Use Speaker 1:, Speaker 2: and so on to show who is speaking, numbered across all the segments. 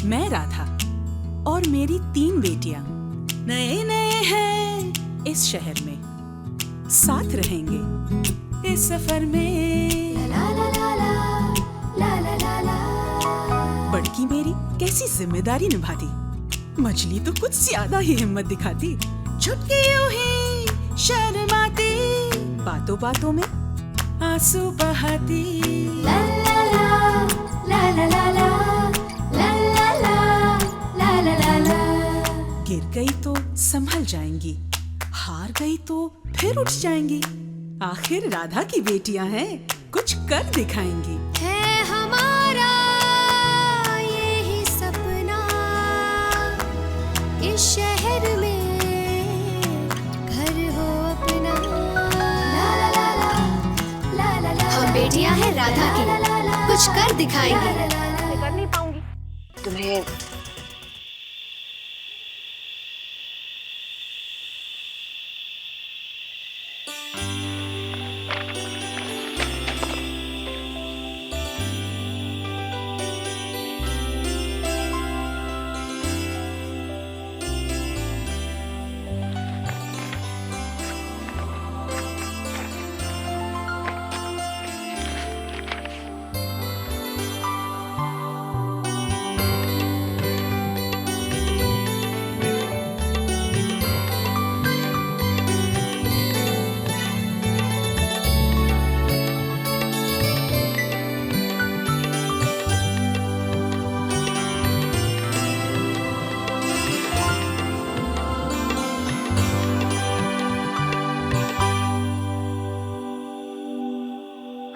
Speaker 1: मैं राधा और मेरी 3 बेटियां नए नए हैं इस शहर में, साथ रहेंगे इस सफर में। बड़की मेरी कैसी जिम्मेदारी निभाती, मछली तो कुछ ज्यादा ही हिम्मत दिखाती। चुटकी यूं ही शर्माती, बातों बातों में आंसू बहाती। ला ला ला ला ला ला ला ला ला ला ला ला ला। गिर गई तो संभल जाएंगी, हार गई तो फिर उठ जाएंगी। आखिर राधा की बेटियां हैं, कुछ कर दिखाएंगी।
Speaker 2: है हमारा यही सपना, इस शहर में घर हो अपना। ला ला ला ला ला ला। हम बेटियां हैं राधा की, कुछ कर दिखाएंगे।
Speaker 3: कर नहीं पाऊंगी तुम्हें।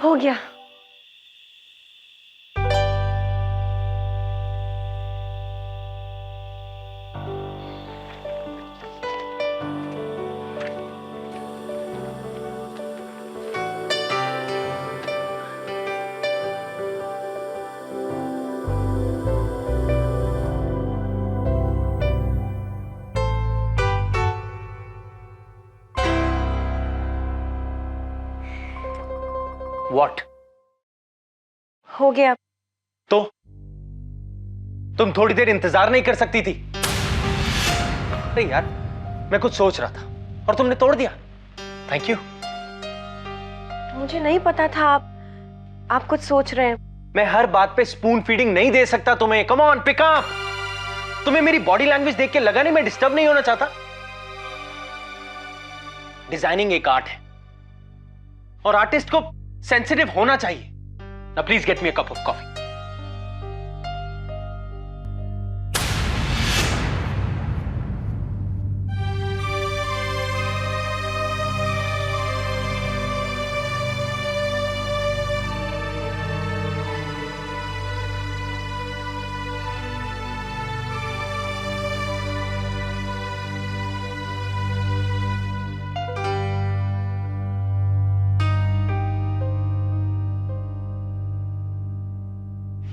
Speaker 3: हो गया।
Speaker 4: What?
Speaker 3: हो गया।
Speaker 4: तो तुम थोड़ी देर इंतजार नहीं कर सकती थी? अरे यार, मैं कुछ सोच रहा था और तुमने तोड़ दिया। Thank you.
Speaker 3: मुझे नहीं पता था आप कुछ सोच रहे हैं।
Speaker 4: मैं हर बात पे स्पून फीडिंग नहीं दे सकता तुम्हें। Come on, pick up. तुम्हें मेरी बॉडी लैंग्वेज देख के लगा नहीं मैं डिस्टर्ब नहीं होना चाहता? डिजाइनिंग एक आर्ट है और आर्टिस्ट को सेंसिटिव होना चाहिए। Now please get me a cup of coffee.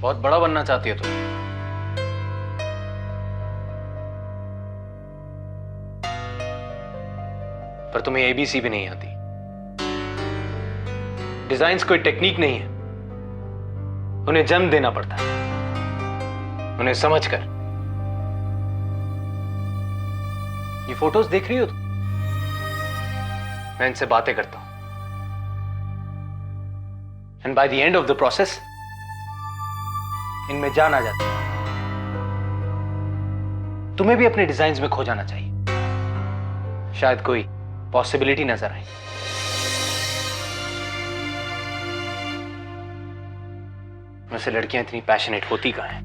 Speaker 4: बहुत बड़ा बनना चाहती है तुम। पर तुम्हें एबीसी भी नहीं आती। डिजाइन्स कोई टेक्निक नहीं है, उन्हें जन्म देना पड़ता है, उन्हें समझकर। ये फोटोज देख रही हो तुम? मैं इनसे बातें करता हूं and by the end of the process इनमें जान आ जाती है। तुम्हें भी अपने डिजाइन्स में खो जाना चाहिए, शायद कोई पॉसिबिलिटी नजर आए। वैसे लड़कियां इतनी पैशनेट होती कहां हैं?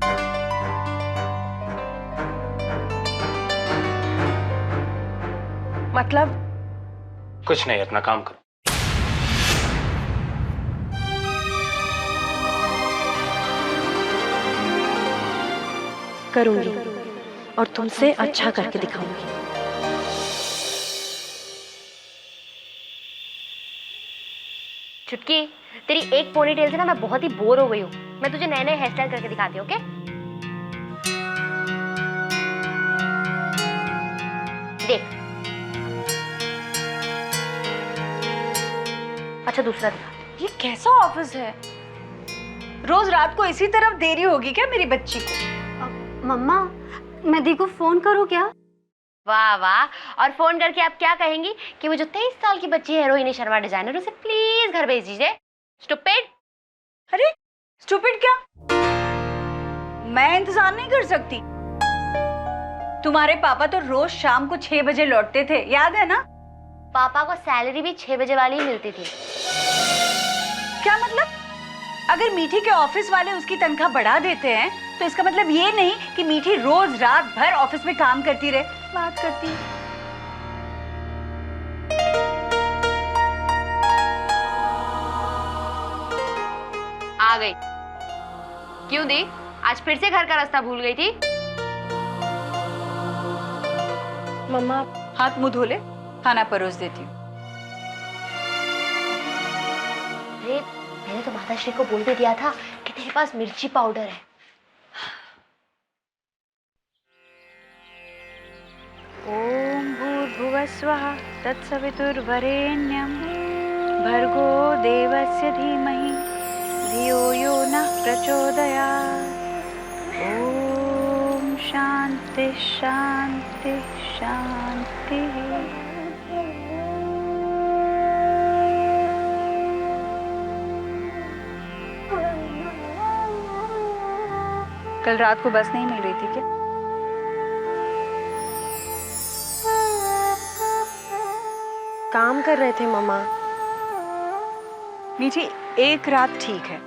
Speaker 3: मतलब?
Speaker 4: कुछ नहीं, अपना काम करो।
Speaker 3: करूंगी और तुमसे अच्छा करके दिखाऊंगी।
Speaker 5: चुटकी, तेरी एक पोनीटेल से ना मैं बहुत ही बोर हो गई हूँ। मैं तुझे नए नए हेयर स्टाइल करके दिखाती हूँ, ओके? देख। अच्छा, दूसरा दिखा।
Speaker 6: ये कैसा ऑफिस है? रोज रात को इसी तरफ देरी होगी क्या मेरी बच्ची को?
Speaker 2: मम्मा, मैं दी को फोन करूँ क्या?
Speaker 5: वाह वाह, और फोन करके आप क्या कहेंगी कि वो जो 23 साल की बच्ची है रोहिणी शर्मा डिजाइनर, उसे प्लीज घर भेज दीजिए। स्टूपिड।
Speaker 6: अरे स्टूपिड क्या? मैं इंतजार नहीं कर सकती। तुम्हारे पापा तो रोज शाम को 6 बजे लौटते थे, याद है ना?
Speaker 5: पापा को सैलरी भी 6 बजे वाली ही मिलती थी।
Speaker 6: क्या मतलब? अगर मीठी के ऑफिस वाले उसकी तनख्वाह बढ़ा देते हैं तो इसका मतलब ये नहीं कि मीठी रोज रात भर ऑफिस में काम करती रहे, बात करती।
Speaker 5: आ गई। क्यों दी, आज फिर से घर का रास्ता भूल गई थी?
Speaker 3: मम्मा
Speaker 6: हाथ मुंह धो ले, खाना परोस देती हूँ।
Speaker 5: अरे मैंने तो माताश्री को बोल भी दिया था कि तेरे पास मिर्ची पाउडर है।
Speaker 6: ओम भूर्भुवः स्वः तत्सवितुर्वरेण्यं भर्गो देवस्य धीमहि धियो यो नः प्रचोदयात्। ओम शांति शांति शांति। कल रात को बस नहीं मिल रही थी क्या?
Speaker 3: काम कर रहे थे मम्मा।
Speaker 6: मीठी, एक रात ठीक है,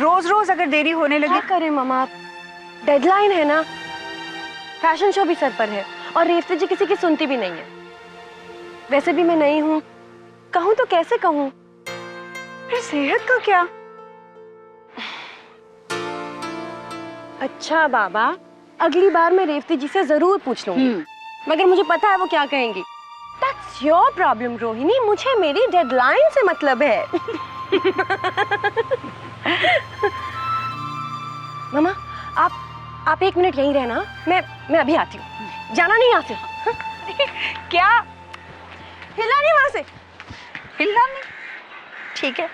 Speaker 6: रोज रोज अगर देरी होने लगी।
Speaker 3: क्या करें मम्मा, डेडलाइन है ना, फैशन शो भी सर पर है और रेवती जी किसी की सुनती भी नहीं है। वैसे भी मैं नहीं हूँ, कहूँ तो कैसे कहूँ?
Speaker 6: फिर सेहत का क्या?
Speaker 3: अच्छा बाबा, अगली बार मैं रेवती जी से जरूर पूछ लूंगी, मगर मुझे पता है वो क्या कहेंगी। That's your problem रोहिणी, मुझे मेरी डेडलाइन से मतलब है। मामा, आप 1 मिनट यहीं रहना, मैं अभी आती हूँ। जाना नहीं यहाँ से।
Speaker 6: क्या?
Speaker 3: हिलना नहीं वहां से।
Speaker 6: हिलना नहीं? ठीक है।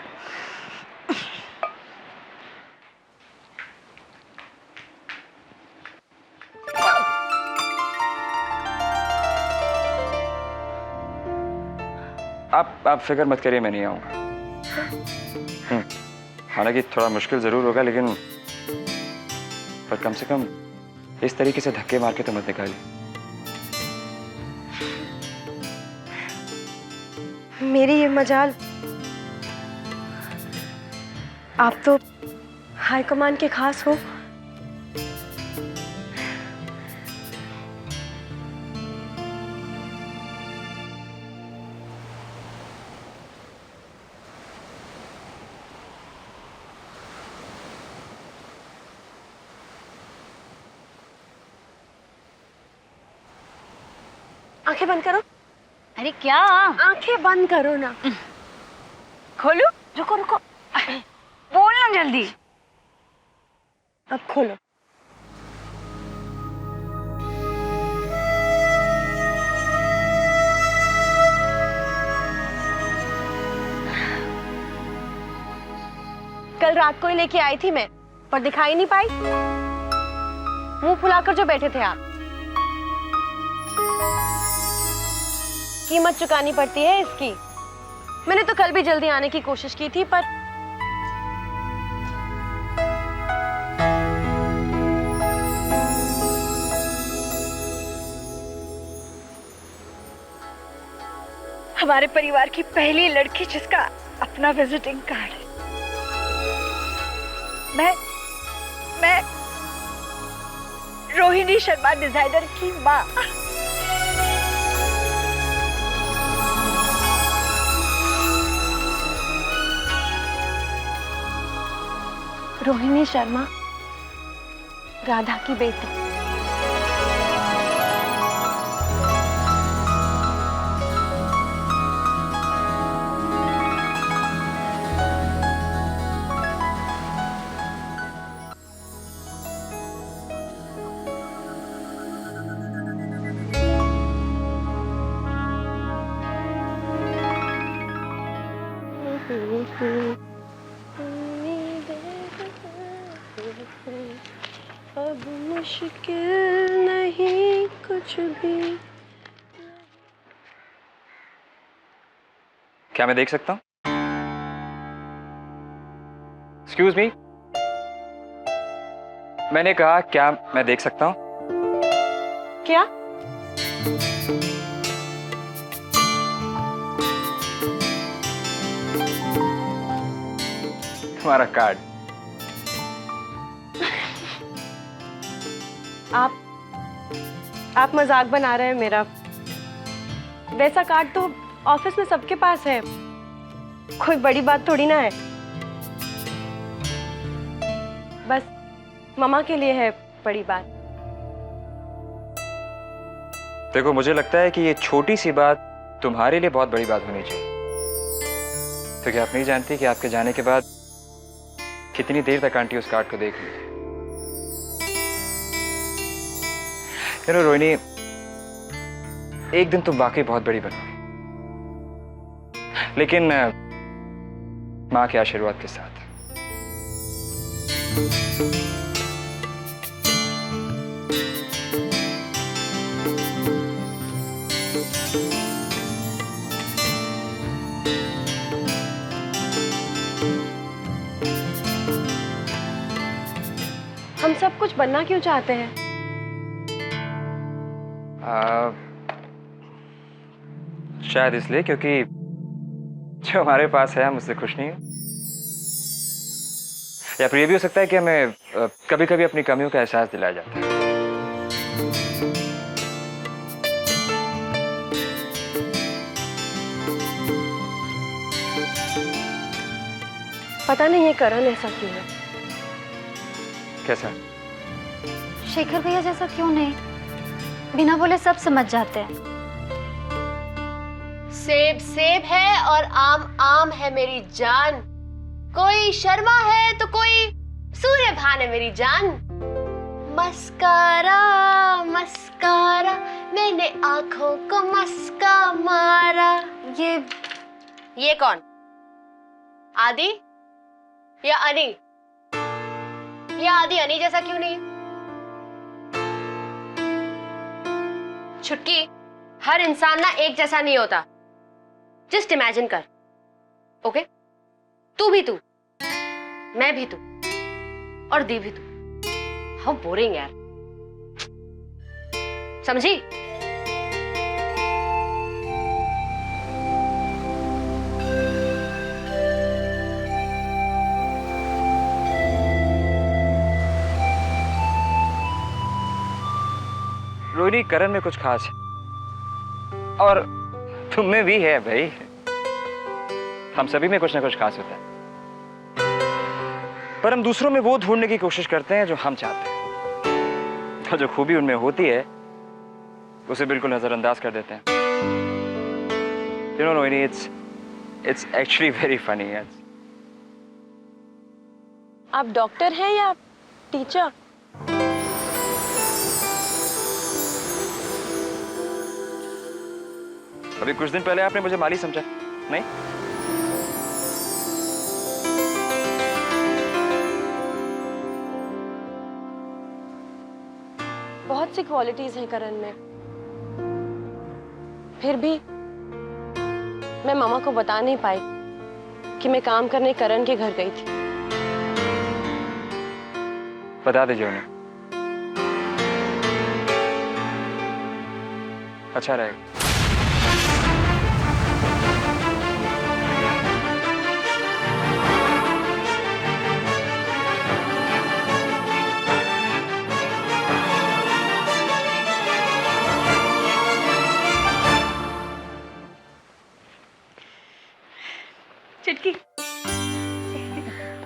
Speaker 7: आप फिक्र मत करिए, मैं नहीं आऊंगा। हालांकि थोड़ा मुश्किल जरूर होगा, लेकिन पर कम से कम इस तरीके से धक्के मार के तो मत निकालिए।
Speaker 3: मेरी ये मजाल, आप तो हाईकमान के खास हो। आंखें बंद करो।
Speaker 6: अरे क्या?
Speaker 3: आंखें बंद करो ना।
Speaker 6: खोलो। रुको रुको, बोलना जल्दी।
Speaker 3: अब खोलो। कल रात को ही लेके आई थी मैं, पर दिखाई नहीं पाई। मुंह फुलाकर जो बैठे थे आप। कीमत चुकानी पड़ती है इसकी। मैंने तो कल भी जल्दी आने की कोशिश की थी, पर
Speaker 6: हमारे परिवार की पहली लड़की जिसका अपना विजिटिंग कार्ड है। मैं रोहिणी शर्मा डिजाइनर की माँ।
Speaker 3: रोहिणी शर्मा, राधा की बेटी। अब मुश्किल नहीं कुछ भी।
Speaker 7: क्या मैं देख सकता हूँ? एक्सक्यूज मी, मैंने कहा क्या मैं देख सकता हूँ?
Speaker 3: क्या?
Speaker 7: तुम्हारा कार्ड।
Speaker 3: आप मजाक बना रहे हैं मेरा। वैसा कार्ड तो ऑफिस में सबके पास है, कोई बड़ी बात थोड़ी ना है। बस मम्मा के लिए है बड़ी बात।
Speaker 7: देखो, मुझे लगता है कि ये छोटी सी बात तुम्हारे लिए बहुत बड़ी बात होनी चाहिए। तो क्या आप नहीं जानती कि आपके जाने के बाद कितनी देर तक आंटी उस कार्ड को देख ली? रोहिणी, एक दिन तुम वाकई बहुत बड़ी बनोगी, लेकिन मां के आशीर्वाद के साथ।
Speaker 3: हम सब कुछ बनना क्यों चाहते हैं?
Speaker 7: शायद इसलिए क्योंकि जो हमारे पास है हम उससे खुश नहीं हैं, या फिर ये भी हो सकता है कि हमें कभी कभी अपनी कमियों का एहसास दिलाया जाता है।
Speaker 3: पता नहीं ये करण ऐसा क्यों है।
Speaker 7: कैसा?
Speaker 2: शेखर भैया जैसा क्यों नहीं, बिना बोले सब समझ जाते हैं।
Speaker 5: सेब सेब है और आम आम है मेरी जान। कोई शर्मा है तो कोई सूर्यभान है मेरी जान। मस्कारा मस्कारा मैंने आंखों को मस्का मारा। ये कौन? आदि या अनी? या आदि अनी जैसा क्यों नहीं? छुटकी, हर इंसान ना एक जैसा नहीं होता। जस्ट इमेजिन कर, ओके? तू भी तू, मैं भी तू, और दी भी तू। हाउ बोरिंग यार, समझी?
Speaker 7: रोहिणी, करण में कुछ खास है और तुम में भी है भाई। हम सभी में कुछ ना कुछ खास होता है, पर हम दूसरों में वो ढूंढने की कोशिश करते हैं जो हम चाहते हैं। तो जो खूबी उनमें होती है उसे बिल्कुल नजरअंदाज कर देते हैं। You know, Rohini, it's actually very funny.
Speaker 3: आप डॉक्टर हैं या टीचर?
Speaker 7: अभी कुछ दिन पहले आपने मुझे माली समझा, नहीं?
Speaker 3: बहुत सी क्वालिटीज हैं करण में, फिर भी मैं मामा को बता नहीं पाई कि मैं काम करने करण के घर गई थी।
Speaker 7: बता दीजिए उन्हें, अच्छा रहेगा।
Speaker 6: चुटकी,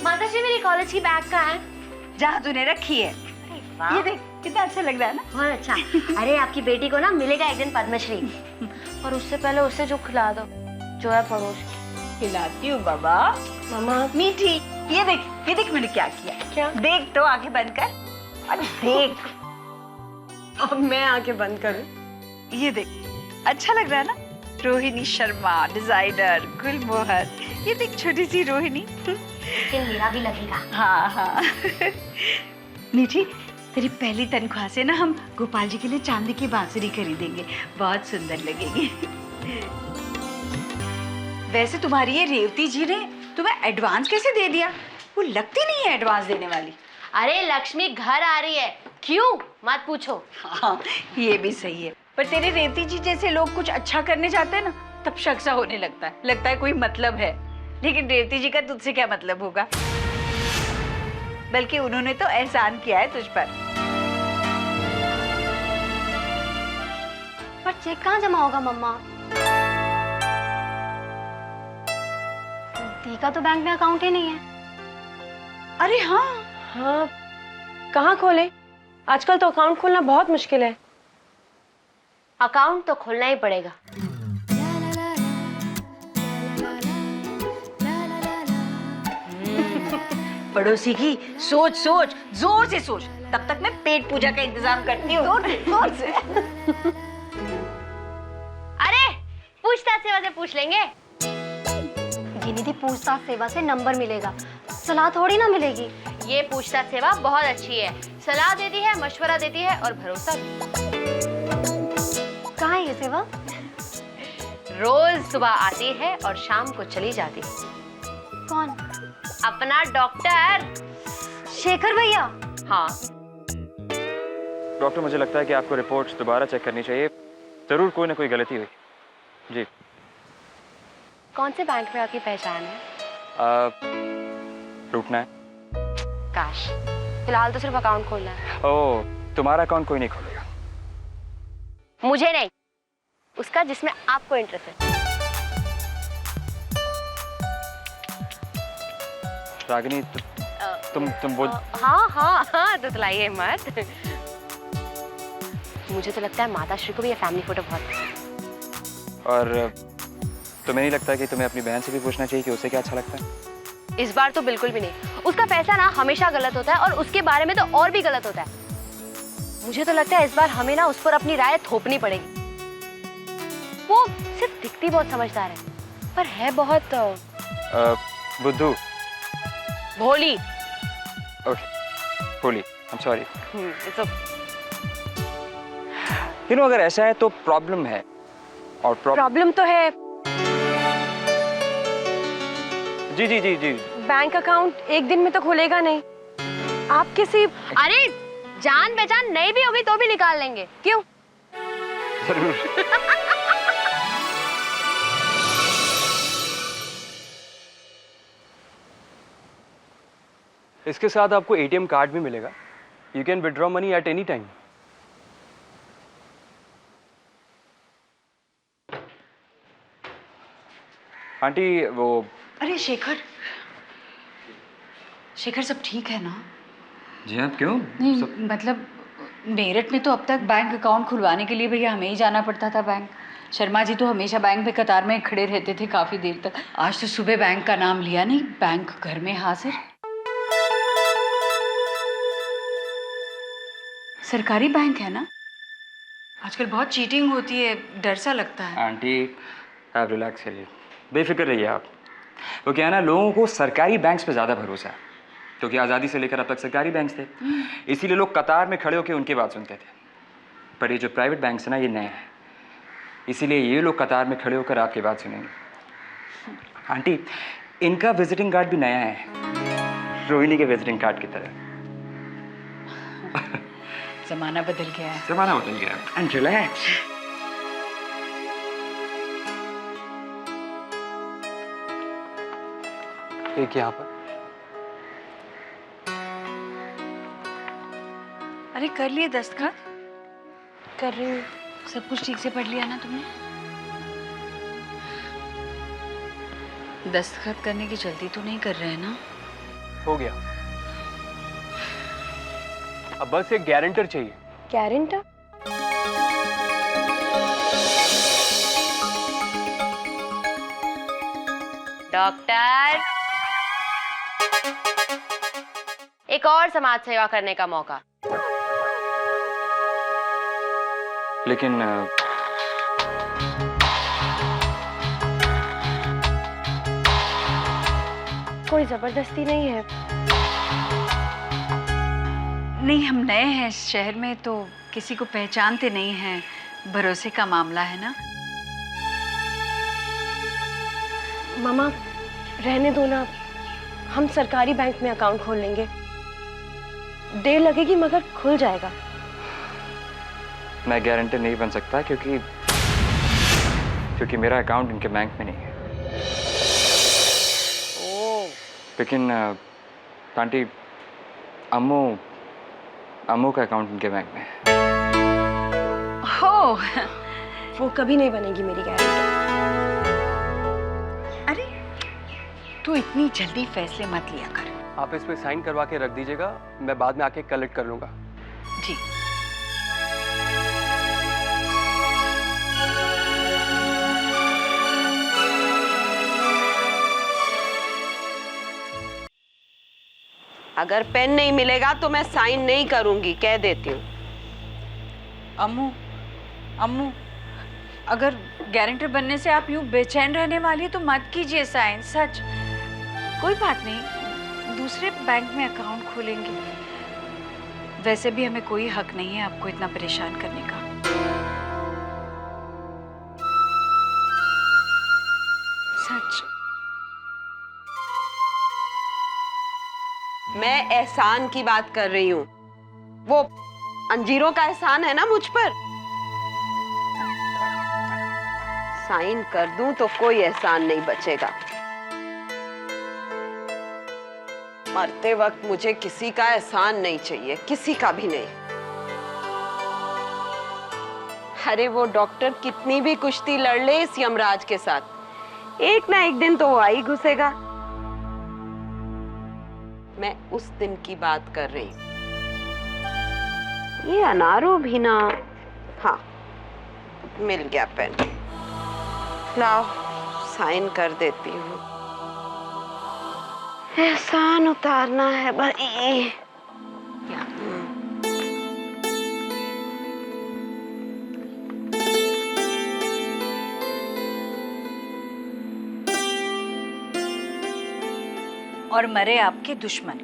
Speaker 5: माताजी, मेरी कॉलेज की बैग कहाँ है?
Speaker 6: जहाँ तूने रखी है। ये देख कितना अच्छा लग रहा है ना।
Speaker 5: बहुत अच्छा। अरे आपकी बेटी को ना मिलेगा एक दिन पद्मश्री, और उससे पहले उसे जो खिला दो, जो है पड़ोस की।
Speaker 6: खिलाती हूँ बाबा।
Speaker 3: मामा
Speaker 6: मीठी, ये देख मैंने क्या किया।
Speaker 3: क्या?
Speaker 6: देख तो, आंखें बंद कर। अरे देख।
Speaker 3: अब मैं आके बंद करूं?
Speaker 6: ये देख, अच्छा लग रहा है ना। रोहिणी शर्मा, डिजाइनर, गुलमोहर। ये देख छोटी सी रोहिणी।
Speaker 5: लेकिन मेरा भी लगेगा।
Speaker 6: हाँ हाँ। मीठी, तेरी पहली तनख्वाह से ना हम गोपाल जी के लिए चांदी की बांसुरी खरीदेंगे, बहुत सुंदर लगेगी। वैसे तुम्हारी ये रेवती जी ने तुम्हें एडवांस कैसे दे दिया? वो लगती नहीं है एडवांस देने वाली।
Speaker 5: अरे लक्ष्मी घर आ रही है, क्यों मत पूछो।
Speaker 6: हाँ ये भी सही है, पर तेरे रेवती जी जैसे लोग कुछ अच्छा करने जाते हैं ना तब शक सा होने लगता है कोई मतलब है। लेकिन रेवती जी का तुझसे क्या मतलब होगा? बल्कि उन्होंने तो एहसान किया है तुझ पर।
Speaker 2: चेक कहाँ जमा होगा मम्मा? दी का तो बैंक में अकाउंट ही नहीं है।
Speaker 6: अरे हाँ
Speaker 3: हाँ, कहाँ खोले? आजकल तो अकाउंट खोलना बहुत मुश्किल है।
Speaker 5: अकाउंट तो खोलना ही पड़ेगा।
Speaker 6: पड़ोसी की सोच सोच, जोर से सोच। तब तक मैं पेट पूजा का इंतजाम करती हूँ। जोर से।
Speaker 5: अरे पूछताछ सेवा से पूछ लेंगे।
Speaker 2: ये निधि पूछताछ सेवा से नंबर मिलेगा, सलाह थोड़ी ना मिलेगी।
Speaker 5: ये पूछताछ सेवा बहुत अच्छी है, सलाह देती है, मशवरा देती है और भरोसा भी।
Speaker 2: कहाँ है ये सेवा?
Speaker 5: रोज सुबह आती है और शाम को चली जाती है।
Speaker 2: कौन?
Speaker 5: अपना डॉक्टर
Speaker 2: शेखर भैया।
Speaker 5: हाँ।
Speaker 7: डॉक्टर, मुझे लगता है कि आपको रिपोर्ट्स दोबारा चेक करनी चाहिए। जरूर कोई ना कोई गलती हुई। जी।
Speaker 5: कौन से बैंक में आपकी पहचान है?
Speaker 7: लूटना है।
Speaker 5: काश, फिलहाल तो सिर्फ अकाउंट खोलना है।
Speaker 7: ओह, तुम्हारा अकाउंट कोई नहीं खोलेगा।
Speaker 5: मुझे नहीं, उसका जिसमें आपको इंटरेस्ट है।
Speaker 7: रागिनी, तुम बोल।
Speaker 5: हाँ हाँ हाँ, तुतलाइए मत। मुझे तो लगता है माता श्री को भी ये फैमिली फोटो बहुत पसंद है।
Speaker 7: और तुम्हें नहीं लगता कि तुम्हें अपनी बहन से भी पूछना चाहिए कि उसे क्या अच्छा लगता है?
Speaker 5: इस बार तो बिल्कुल भी नहीं। उसका फैसला ना हमेशा गलत होता है और उसके बारे में तो और भी गलत होता है। मुझे तो लगता है इस बार हमें ना उस पर अपनी राय थोपनी पड़ेगी। वो सिर्फ दिखती बहुत समझदार है, पर है बहुत
Speaker 7: बुद्धू।
Speaker 5: भोली।
Speaker 7: ओके, भोली। I am sorry. अगर ऐसा है तो प्रॉब्लम है। और
Speaker 3: प्रॉब्लम तो है।
Speaker 7: जी जी जी जी।
Speaker 3: बैंक अकाउंट एक दिन में तो खुलेगा नहीं। आप किसी
Speaker 5: अरे जान पहचान नहीं भी होगी तो भी निकाल लेंगे। क्यों?
Speaker 7: जरूर।
Speaker 8: इसके साथ आपको एटीएम कार्ड भी मिलेगा। You can withdraw money at any time.
Speaker 7: Aunty वो।
Speaker 6: अरे शेखर, शेखर सब ठीक है ना?
Speaker 7: जी आप क्यों?
Speaker 6: नहीं मतलब मेरठ में तो अब तक बैंक अकाउंट खुलवाने के लिए भैया हमें ही जाना पड़ता था बैंक। शर्मा जी तो हमेशा बैंक में कतार में खड़े रहते थे काफी देर तक। आज तो सुबह बैंक का नाम लिया नहीं, बैंक घर में हाजिर। सरकारी बैंक है ना? आजकल बहुत चीटिंग होती है, डर सा लगता है।
Speaker 7: आंटी आप रिलैक्स करिए, बेफिक्र रहिए आप। वो क्या है ना, लोगों को सरकारी बैंक्स पे ज़्यादा भरोसा है, क्योंकि आज़ादी से लेकर अब तक सरकारी बैंक्स थे, इसीलिए लोग कतार में खड़े होकर उनकी बात सुनते थे। पर ये जो प्राइवेट बैंक्स है ना, ये नए हैं, इसीलिए ये लोग कतार में खड़े होकर आपकी बात सुनेंगे। आंटी, इनका विजिटिंग कार्ड भी नया है, रोहिणी के विजिटिंग कार्ड की तरह।
Speaker 6: जमाना बदल गया है।
Speaker 7: जमाना बदल गया है। And relax.
Speaker 8: एक यहाँ पर।
Speaker 6: अरे कर लिए दस्तखत?
Speaker 3: कर रही हूँ।
Speaker 6: सब कुछ ठीक से पढ़ लिया ना तुमने? दस्तखत करने की जल्दी तो नहीं कर रहे हैं ना?
Speaker 8: हो गया। अब बस एक गारंटर चाहिए।
Speaker 3: गारंटर?
Speaker 5: डॉक्टर, एक और समाज सेवा करने का मौका।
Speaker 7: लेकिन
Speaker 3: कोई जबरदस्ती नहीं है।
Speaker 6: नहीं, हम नए हैं इस शहर में तो किसी को पहचानते नहीं हैं, भरोसे का मामला है ना।
Speaker 3: मामा रहने दो ना, हम सरकारी बैंक में अकाउंट खोल लेंगे। देर लगेगी मगर खुल जाएगा।
Speaker 7: मैं गारंटी नहीं बन सकता क्योंकि मेरा अकाउंट इनके बैंक में नहीं है। लेकिन आंटी, अम्मू का अकाउंट इनके बैंक में है।
Speaker 3: हो, वो कभी नहीं बनेगी मेरी गारंटी।
Speaker 6: अरे तू इतनी जल्दी फैसले मत लिया कर।
Speaker 8: आप इस पे साइन करवा के रख दीजिएगा, मैं बाद में आके कलेक्ट कर लूँगा।
Speaker 6: जी।
Speaker 9: अगर पेन नहीं मिलेगा तो मैं साइन नहीं करूंगी, कह देती हूँ।
Speaker 6: अम्मू, अगर गारंटर बनने से आप यूं बेचैन रहने वाली है तो मत कीजिए साइन। सच, कोई बात नहीं, दूसरे बैंक में अकाउंट खोलेंगे। वैसे भी हमें कोई हक नहीं है आपको इतना परेशान करने का। सच।
Speaker 9: मैं एहसान की बात कर रही हूँ, वो अंजीरों का एहसान है ना मुझ पर। साइन कर दूं तो कोई एहसान नहीं बचेगा। मरते वक्त मुझे किसी का एहसान नहीं चाहिए, किसी का भी नहीं। अरे वो डॉक्टर कितनी भी कुश्ती लड़ ले इस यमराज के साथ, एक ना एक दिन तो वो आ ही घुसेगा। मैं उस दिन की बात कर रही हूँ। ये अनारो भी ना, हाँ मिल गया पेन, लाओ साइन कर देती हूँ। एहसान उतारना है भाई।
Speaker 6: और मरे आपके दुश्मन।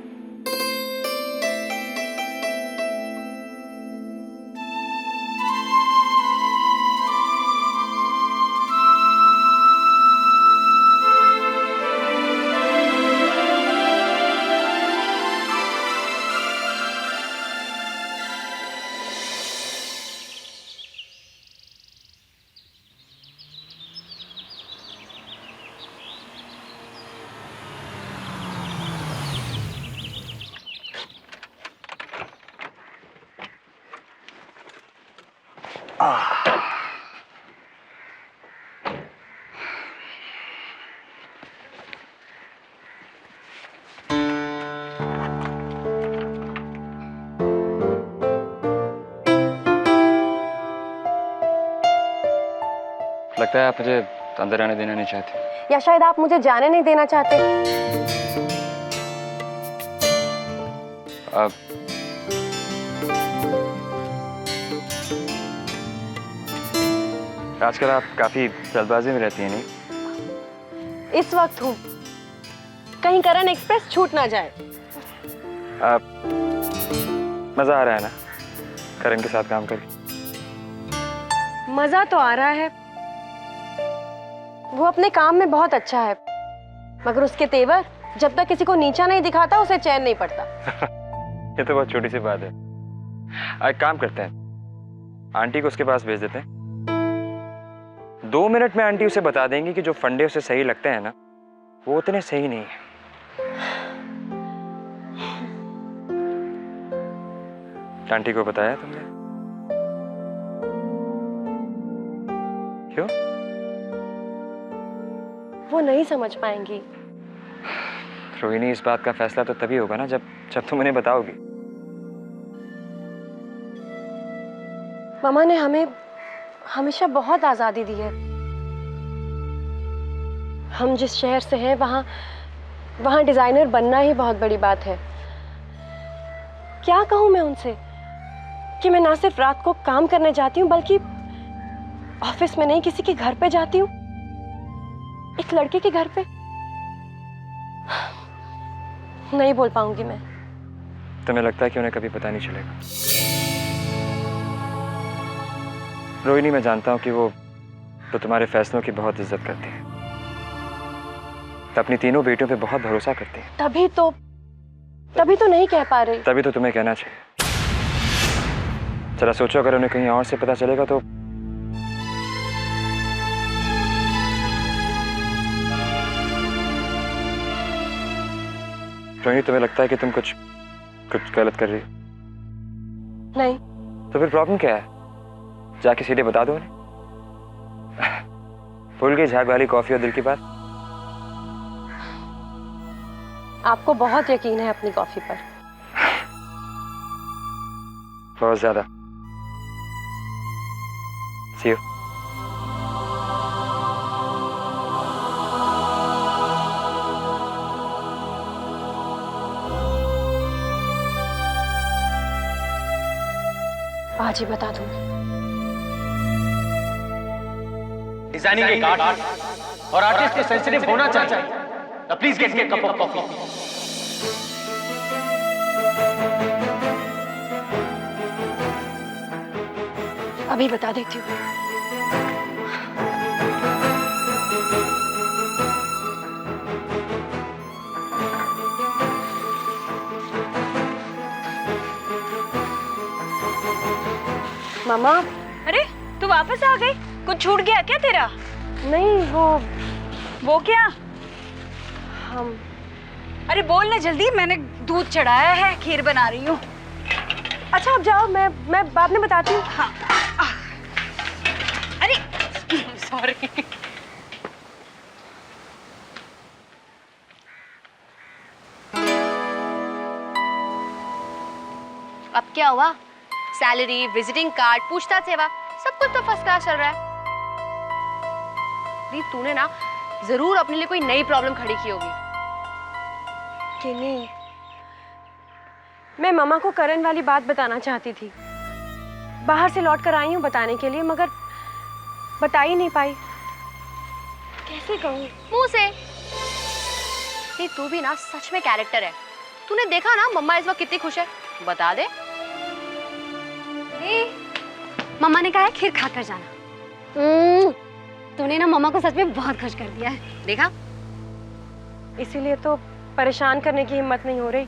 Speaker 7: लगता है आप मुझे अंदर आने देना नहीं चाहते,
Speaker 3: या शायद आप मुझे जाने नहीं देना चाहते।
Speaker 7: अब आजकल आप काफी जल्दबाजी में रहती हैं, नहीं?
Speaker 3: इस वक्त हूँ, कहीं करण एक्सप्रेस छूट ना जाए।
Speaker 7: मजा आ रहा है ना करण के साथ काम करके?
Speaker 3: मजा तो आ रहा है, वो अपने काम में बहुत अच्छा है, मगर उसके तेवर जब तक किसी को नीचा नहीं दिखाता उसे चैन नहीं पड़ता।
Speaker 7: ये तो बहुत छोटी सी बात है। एक काम करते हैं, आंटी को उसके पास भेज देते हैं। 2 मिनट में आंटी उसे बता देंगी कि जो फंडे उसे सही लगते हैं ना, वो उतने सही नहीं है। आंटी को बताया तुमने? क्यों?
Speaker 3: वो नहीं समझ पाएंगी।
Speaker 7: रोहिणी, इस बात का फैसला तो तभी होगा ना जब तुम उन्हें बताओगी।
Speaker 3: मामा ने हमें हमेशा बहुत आजादी दी है। हम जिस शहर से हैं वहां डिजाइनर बनना ही बहुत बड़ी बात है। क्या कहूं मैं उनसे कि मैं ना सिर्फ रात को काम करने जाती हूँ बल्कि ऑफिस में नहीं, किसी के घर पे जाती हूँ, एक लड़के के घर पे। नहीं बोल पाऊंगी मैं।
Speaker 7: तुम्हें लगता है कि उन्हें कभी पता नहीं चलेगा। रोहिणी, मैं जानता हूँ कि वो तो तुम्हारे फैसलों की बहुत इज्जत करती है, तो अपनी तीनों बेटियों पे बहुत भरोसा करती है।
Speaker 3: तभी तो नहीं कह पा रही।
Speaker 7: तभी तो तुम्हें कहना चाहिए। जरा सोचो, अगर उन्हें कहीं और से पता चलेगा तो रोहिणी, तुम्हें लगता है कि तुम कुछ गलत कर रही हो?
Speaker 3: नहीं।
Speaker 7: तो फिर प्रॉब्लम क्या है? जाके सीधे बता दो उन्हें। भूल गई झाग वाली कॉफी और दिल की बात?
Speaker 3: आपको बहुत यकीन है अपनी कॉफी पर।
Speaker 7: बहुत ज्यादा। See you.
Speaker 3: आज ही बता दूंगी।
Speaker 4: डिजाइनिंग के कार्ड और आर्टिस्ट को सेंसिटिव होना चाहिए। Please get me cup of coffee.
Speaker 3: अभी बता देती हूँ। मामा।
Speaker 6: अरे तू वापस आ गई? कुछ छूट गया क्या तेरा?
Speaker 3: नहीं,
Speaker 6: वो क्या?
Speaker 3: हम
Speaker 6: अरे बोल ना जल्दी, मैंने दूध चढ़ाया है, खीर बना रही हूँ।
Speaker 3: अच्छा अब जाओ, मैं बाद में बताती हूँ।
Speaker 6: हाँ। अरे सॉरी।
Speaker 5: अब क्या हुआ? सैलरी, विजिटिंग कार्ड, पूछताछ सेवा, सब कुछ तो फर्स्ट क्लास चल रहा है। तूने ना जरूर अपने लिए कोई नई प्रॉब्लम खड़ी की होगी।
Speaker 3: नहीं, मैं मामा को करण वाली बात बताना चाहती थी। बाहर से लौट कर आई हूँ बताने के लिए, मगर बता ही नहीं पाई। कैसे कहूँ?
Speaker 5: मुंह से। नहीं, तू भी ना सच में कैरेक्टर है। तूने देखा ना मम्मा इस वक्त कितनी खुश है, बता दे।
Speaker 2: मम्मा ने कहा है खीर खाकर जाना। तूने ना मम्मा को सच में बहुत खुश कर दिया है।
Speaker 5: देखा?
Speaker 3: इसीलिए तो परेशान करने की हिम्मत नहीं हो रही।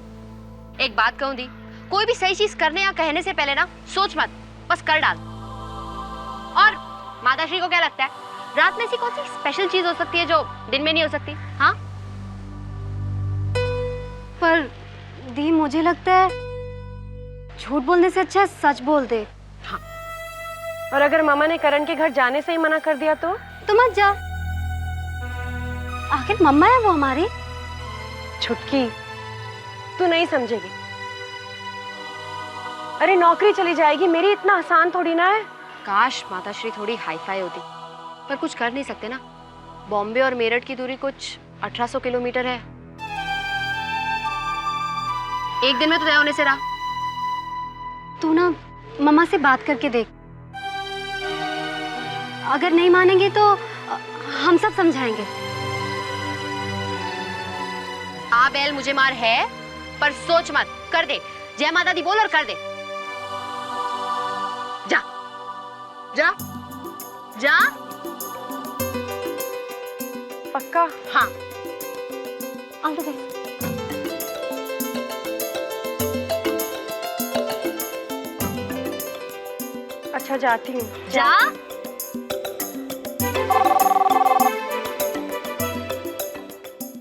Speaker 5: एक बात कहूं दी, कोई भी सही चीज करने या कहने से पहले ना सोच मत, बस कर डाल। और माताश्री को क्या लगता है, रात में ऐसी कौन सी स्पेशल चीज हो सकती है जो दिन में नहीं हो सकती? हाँ,
Speaker 2: पर दी मुझे लगता है झूठ बोलने से अच्छा है सच बोल दे।
Speaker 3: हाँ। और अगर मामा ने करण के घर जाने से ही मना कर दिया तो
Speaker 2: मत जा। आखिर मम्मा है वो हमारी।
Speaker 3: छुटकी, तू नहीं समझेगी। अरे नौकरी चली जाएगी मेरी, इतना आसान थोड़ी ना है।
Speaker 5: काश माताश्री थोड़ी हाईफाई होती, पर कुछ कर नहीं सकते ना। बॉम्बे और मेरठ की दूरी कुछ 1800 किलोमीटर है। एक दिन में तो तय होने से रहा।
Speaker 2: तू ना मम्मा से बात करके देख, अगर नहीं मानेंगे तो हम सब समझाएंगे।
Speaker 5: आ बैल मुझे मार है, पर सोच मत, कर दे। जय माता दी बोल और कर दे। जा जा जा।
Speaker 3: पक्का?
Speaker 5: हाँ।
Speaker 2: All the best.
Speaker 3: अच्छा जाती हूँ।
Speaker 5: जा।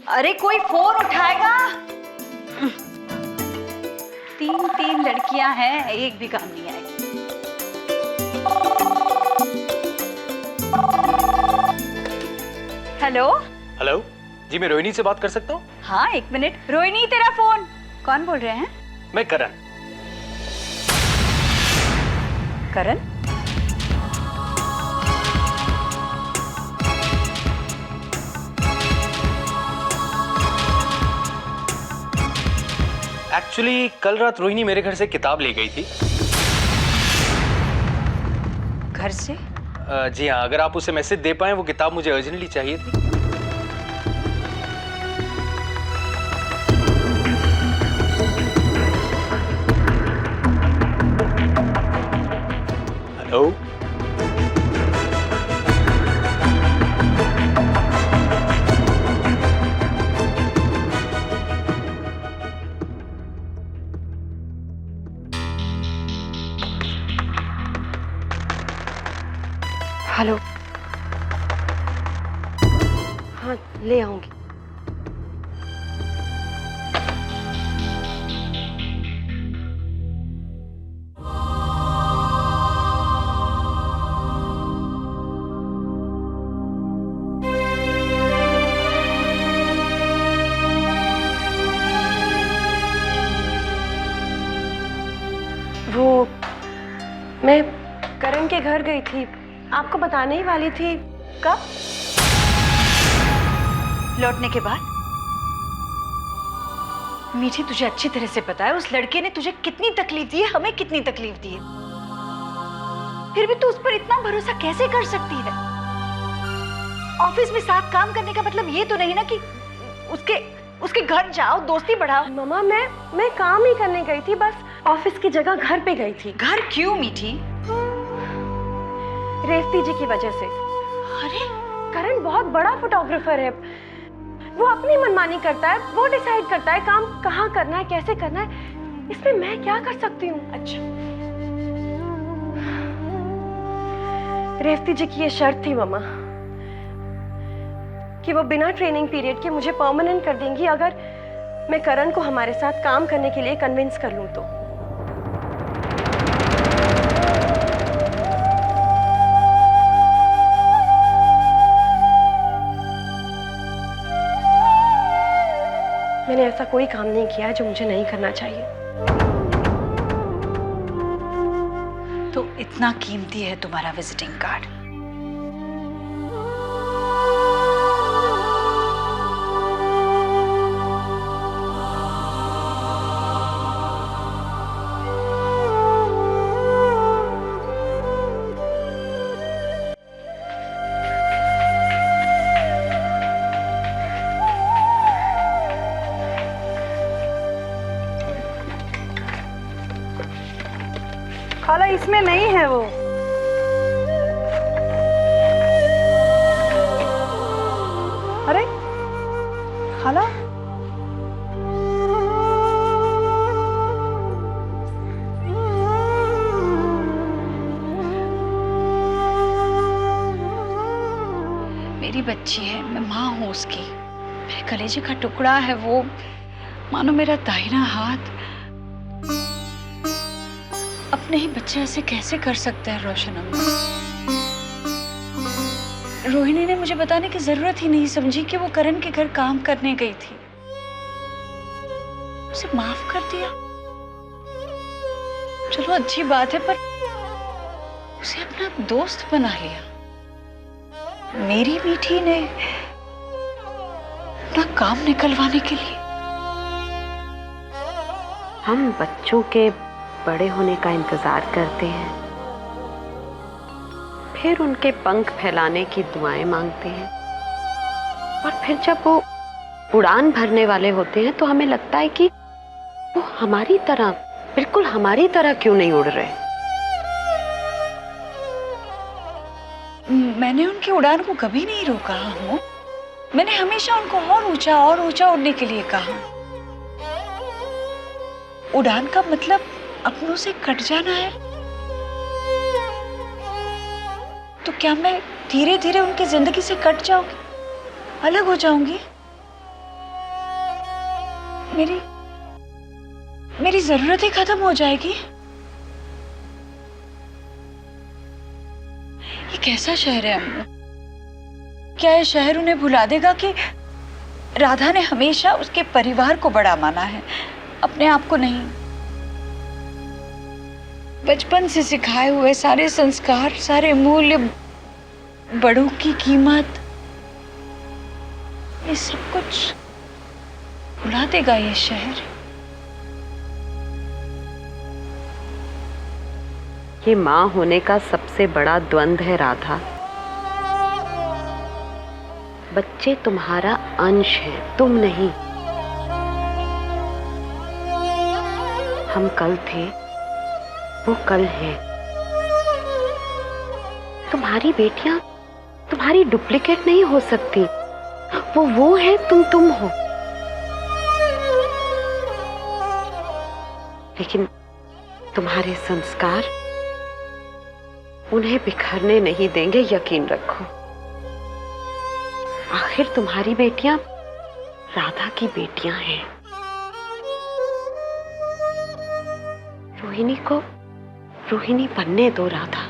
Speaker 6: अरे कोई फोन उठाएगा? 3 लड़कियां हैं, एक भी काम नहीं आएगी। हेलो।
Speaker 4: हेलो जी, मैं रोहिणी से बात कर सकता हूँ?
Speaker 6: हाँ 1 मिनट। रोहिणी तेरा फोन। कौन बोल रहे हैं?
Speaker 4: मैं करण।
Speaker 6: करण?
Speaker 4: एक्चुअली कल रात रोहिणी मेरे घर से किताब ले गई थी।
Speaker 6: घर से?
Speaker 4: जी हाँ, अगर आप उसे मैसेज दे पाएं, वो किताब मुझे अर्जेंटली चाहिए थी।
Speaker 8: Oh.
Speaker 3: हेलो। हाँ, ले आऊंगी। वो मैं करण के घर गई थी, आपको बताने ही वाली थी। कब?
Speaker 6: लौटने के बाद। मीठी, तुझे अच्छी तरह से पता है उस लड़के ने तुझे कितनी तकलीफ दी है, हमें कितनी तकलीफ दी है। फिर भी तू उस पर इतना भरोसा कैसे कर सकती है? ऑफिस में साथ काम करने का मतलब ये तो नहीं ना कि उसके घर जाओ, दोस्ती बढ़ाओ।
Speaker 3: मम्मा, मैं काम ही करने गई थी, बस ऑफिस की जगह घर पे गई थी।
Speaker 6: घर क्यों मीठी?
Speaker 3: रेवती जी की वजह से।
Speaker 6: अरे,
Speaker 3: करण बहुत बड़ा फोटोग्राफर है, वो अपनी मनमानी करता है, वो डिसाइड करता है काम कहाँ करना है, कैसे करना है। इसमें मैं क्या कर सकती हूँ?
Speaker 6: अच्छा,
Speaker 3: रेवती जी की ये शर्त थी मम्मा कि वो बिना ट्रेनिंग पीरियड के मुझे परमानेंट कर देंगी अगर मैं करण को हमारे साथ काम करने के लिए कन्विंस कर लूं तो। मैंने ऐसा कोई काम नहीं किया जो मुझे नहीं करना चाहिए।
Speaker 6: तो इतना कीमती है तुम्हारा विजिटिंग कार्ड?
Speaker 1: खाला, इसमें नहीं है वो। अरे खाला,
Speaker 6: मेरी बच्ची है, मैं माँ हूँ उसकी, मेरे कलेजे का टुकड़ा है वो, मानो मेरा दाहिना हाथ। अपने ही बच्चे ऐसे कैसे कर सकते हैं रोशन अम्मा? रोहिणी ने मुझे बताने की जरूरत ही नहीं समझी कि वो करण के घर काम करने गई थी। उसे माफ कर दिया, चलो अच्छी बात है, पर उसे अपना दोस्त बना लिया। मेरी मीठी ने अपना काम निकलवाने के लिए।
Speaker 9: हम बच्चों के बड़े होने का इंतजार करते हैं, फिर उनके पंख फैलाने की दुआएं मांगते हैं, और फिर जब वो उड़ान भरने वाले होते हैं तो हमें लगता है कि वो हमारी तरह, बिल्कुल हमारी तरह क्यों नहीं उड़ रहे।
Speaker 6: मैंने उनकी उड़ान को कभी नहीं रोका हूँ, मैंने हमेशा उनको और ऊंचा उड़ने के लिए कहा। उड़ान का मतलब अपनों से कट जाना है, तो क्या मैं धीरे धीरे उनकी जिंदगी से कट जाऊंगी, अलग हो जाऊंगी? मेरी जरूरत ही खत्म हो जाएगी। ये कैसा शहर है अम्मू? क्या ये शहर उन्हें भुला देगा कि राधा ने हमेशा उसके परिवार को बड़ा माना है, अपने आप को नहीं? बचपन से सिखाए हुए सारे संस्कार, सारे मूल्य, बड़ों की कीमत, ये सब कुछ भुला देगा ये शहर।
Speaker 9: ये माँ होने का सबसे बड़ा द्वंद्व है राधा। बच्चे तुम्हारा अंश हैं, तुम नहीं। हम कल थे, वो कल है, तुम्हारी बेटियां तुम्हारी डुप्लीकेट नहीं हो सकती। वो है, तुम हो। लेकिन तुम्हारे संस्कार उन्हें बिखरने नहीं देंगे, यकीन रखो। आखिर तुम्हारी बेटियां राधा की बेटियां हैं। रोहिणी को रोहिणी बनने दो राधा।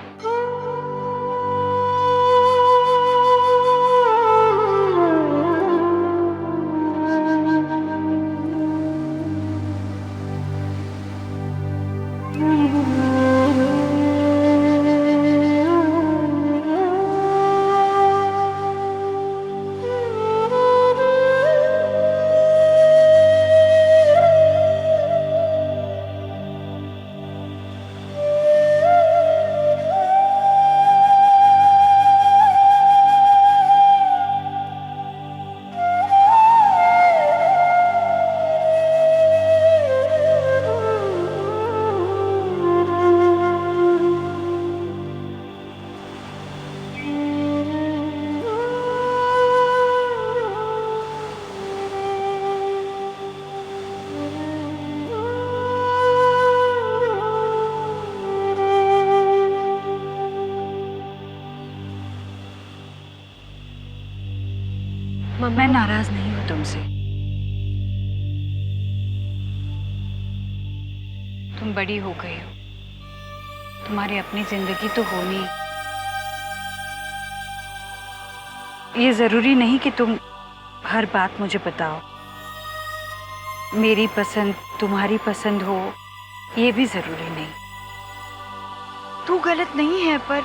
Speaker 6: मैं नाराज नहीं हूं तुमसे। तुम बड़ी हो गई हो, तुम्हारी अपनी जिंदगी तो होनी। ये जरूरी नहीं कि तुम हर बात मुझे बताओ। मेरी पसंद तुम्हारी पसंद हो, ये भी जरूरी नहीं। तू गलत नहीं है, पर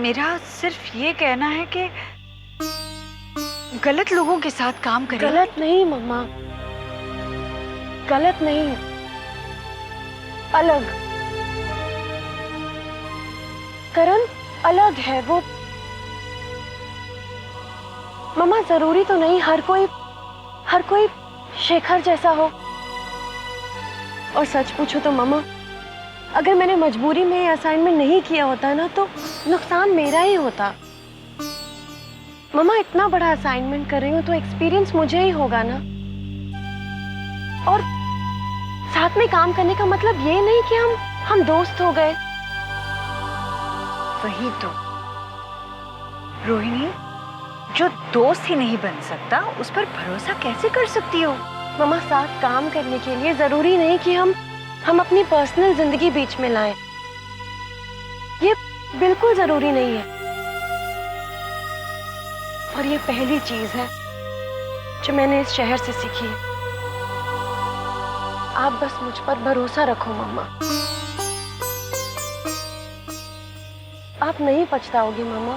Speaker 6: मेरा सिर्फ ये कहना है कि गलत लोगों के साथ काम करें।
Speaker 3: गलत नहीं मम्मा, गलत नहीं, अलग। करण अलग है वो। मम्मा जरूरी तो नहीं हर कोई शेखर जैसा हो। और सच पूछो तो मम्मा, अगर मैंने मजबूरी में ये असाइनमेंट नहीं किया होता ना, तो नुकसान मेरा ही होता। मम्मा इतना बड़ा असाइनमेंट कर रही हूँ तो एक्सपीरियंस मुझे ही होगा ना। और साथ में काम करने का मतलब ये नहीं कि हम दोस्त हो गए।
Speaker 6: वही तो रोहिणी, जो दोस्त ही नहीं बन सकता उस पर भरोसा कैसे कर सकती हो?
Speaker 3: मम्मा साथ काम करने के लिए जरूरी नहीं कि हम अपनी पर्सनल जिंदगी बीच में लाएं। ये बिल्कुल जरूरी नहीं है। और ये पहली चीज है जो मैंने इस शहर से सीखी है। आप बस मुझ पर भरोसा रखो मम्मा। आप नहीं पछताओगी मम्मा।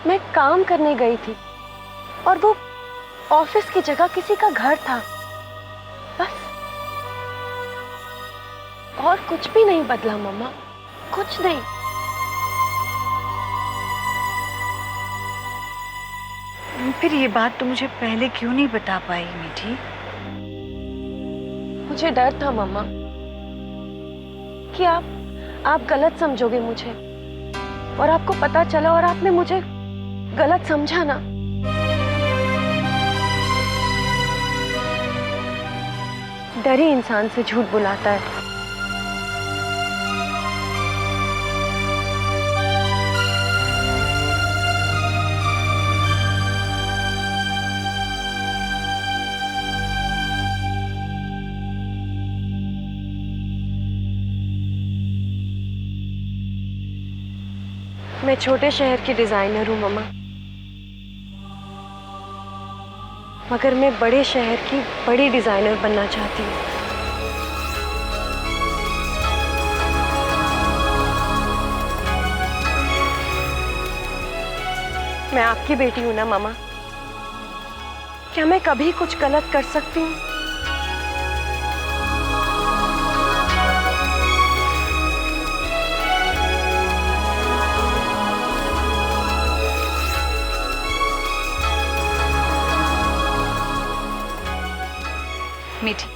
Speaker 3: मैं काम करने गई थी और वो ऑफिस की जगह किसी का घर था, बस। और कुछ भी नहीं बदला मम्मा, कुछ नहीं।
Speaker 6: फिर ये बात तो मुझे पहले क्यों नहीं बता पाई मीठी?
Speaker 3: मुझे डर था मम्मा कि आप गलत समझोगे मुझे, और आपको पता चला और आपने मुझे गलत समझा ना। डर ही इंसान से झूठ बुलाता है। मैं छोटे शहर की डिजाइनर हूँ मम्मा, मगर मैं बड़े शहर की बड़ी डिजाइनर बनना चाहती हूँ। मैं आपकी बेटी हूँ ना मामा, क्या मैं कभी कुछ गलत कर सकती हूँ?
Speaker 6: मीठी,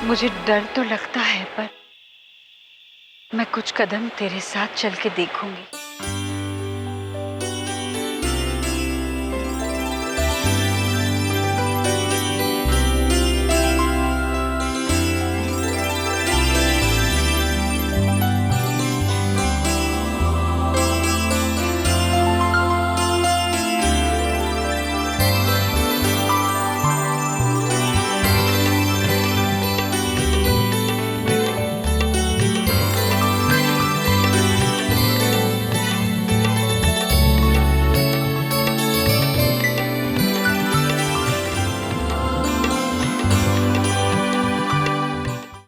Speaker 6: मुझे डर तो लगता है, पर मैं कुछ कदम तेरे साथ चल के देखूंगी।